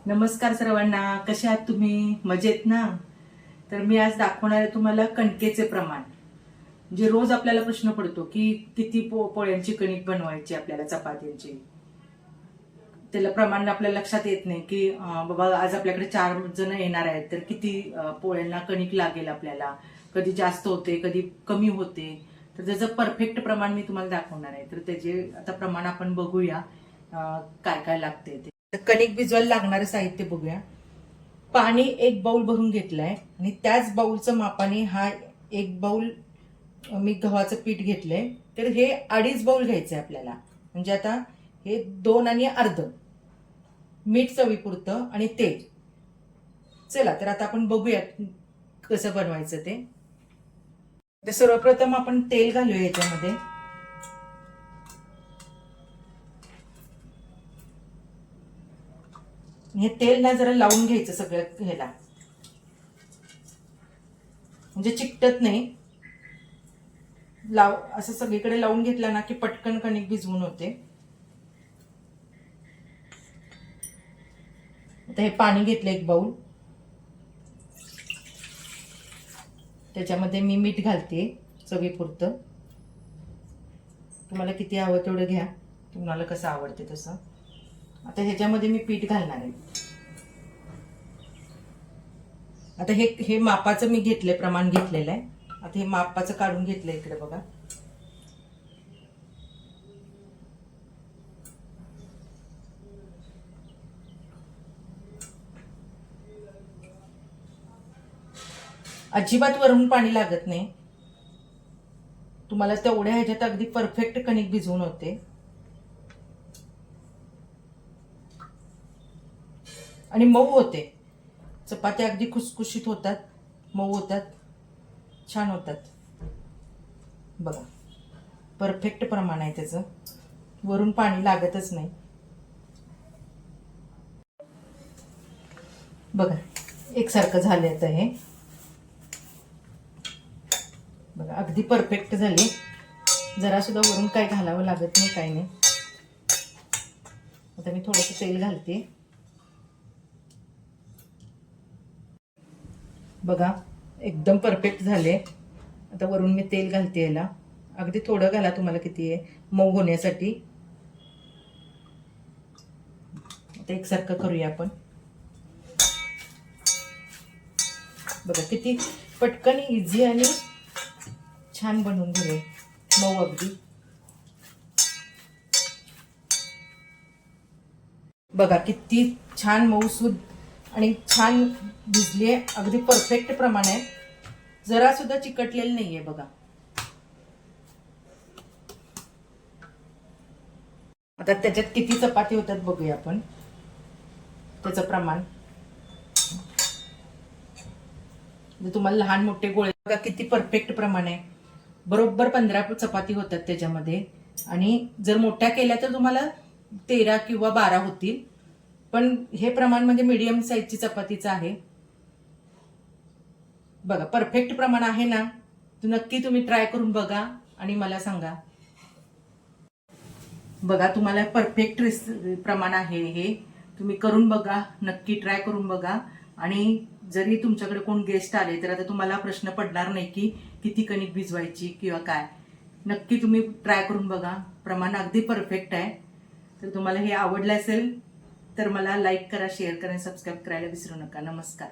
नमस्कार सर्वांना, कशा आहात तुम्ही? मजेत ना? तर मी आज दाखवणार आहे तुम्हाला कणकेचे प्रमाण. जे रोज आपल्याला प्रश्न पडतो की किती पोळ्यांची कणिक बनवायची आपल्याला चपात्यांची. त्याला प्रमाण आपल्या लक्षात येत नाही की बाबा आज आपल्याकडे 4 जण येणार आहेत तर किती पोळ्यांना कणिक लागेल आपल्याला. कधी जास्त होते, कधी कमी होते. तर त्याचं परफेक्ट प्रमाण मी तुम्हाला दाखवणार आहे. तर त्याचे आता प्रमाण आपण बघूया काय काय लागते ते. तर कणिक भिजवायला लागणारं साहित्य बघूया. पाणी 1 बाउल भरून घेतलंय आणि त्याच बाउलचं मापाने हा 1 बाउल मी गव्हाचं पीठ घेतलंय. तर हे 2.5 बाउल घ्यायचंय आपल्याला. म्हणजे आता हे 2 आणि अर्ध. मीठ चवीपुरतं आणि तेल. चला तर आता आपण बघूया कसं बनवायचं ते. तर सर्वप्रथम आपण तेल घालूया याच्यामध्ये. हे तेल ना जरा लावून घ्यायचं सगळं ह्याला, म्हणजे चिकटत नाही. असं सगळीकडे लावून घेतला ना की पटकन कणिक भिजवून होते. आता हे पाणी घेतलं 1 बाउल. त्याच्यामध्ये मी मीठ घालते चवीपुरतं. तुम्हाला किती हवं तेवढं घ्या, तुम्हाला कसं आवडते तसं. आता ह्याच्यामध्ये मी पीठ घालणार आहे. आता हे मापाचं मी घेतलंय, प्रमाण घेतलेलं आहे. आता हे मापाचं काढून घेतलंय इकडे बघा. अजिबात वरून पाणी लागत नाही. तुम्हाला तेवढ्या ह्याच्यात अगदी परफेक्ट कणिक भिजवून होते. आणि मऊ होते. चपात्या अगदी खुसखुशीत होतात, मऊ होतात, छान होतात. बघा, परफेक्ट प्रमाण आहे त्याचं. वरून पाणी लागतच नाही. बघा, एकसारखं झालं आता हे. बघा, अगदी परफेक्ट झाली. जरा सुद्धा वरून काही घालावं लागत नाही, काही नाही. आता मी थोडंसं तेल घालते. बघा, एकदम परफेक्ट झाले. आता वरून मी तेल घालते याला. अगदी थोडं घाला, तुम्हाला किती आहे मऊ होण्यासाठी. आता एकसारखं करूया आपण. बघा किती पटकन, इझी आणि छान बनवून झाले, मऊ अगदी. बघा किती छान मऊसूद आणि छान भिजली आहे. अगदी परफेक्ट प्रमाण आहे, जरा सुद्धा चिकटलेलं नाहीये. बघा, आता त्याच्यात किती चपाती होतात बघूया आपण, त्याचं प्रमाण. तुम्हाला लहान मोठे गोळे बघा किती परफेक्ट प्रमाण आहे. बरोबर 15 चपाती होतात त्याच्यामध्ये. आणि जर मोठ्या केल्या तर तुम्हाला 13 किंवा 12 होतील. पण हे प्रमाण म्हणजे मीडियम साईजची चपातीचं आहे. बघा, परफेक्ट प्रमाण आहे ना. तर नक्की तुम्ही ट्राय करून बघा आणि मला सांगा. बघा, तुम्हाला परफेक्ट प्रमाण आहे हे. तुम्ही करून बघा, नक्की ट्राय करून बघा. आणि जरी तुमच्याकडे कोण गेस्ट आले तर आता तुम्हाला प्रश्न पडणार नाही की किती कणिक भिजवायची किंवा काय. नक्की तुम्ही ट्राय करून बघा. प्रमाण अगदी परफेक्ट आहे. तर तुम्हाला हे आवडलं असेल तर मला लाईक करा, शेअर करा, सबस्क्राईब करायला विसरू नका. नमस्कार.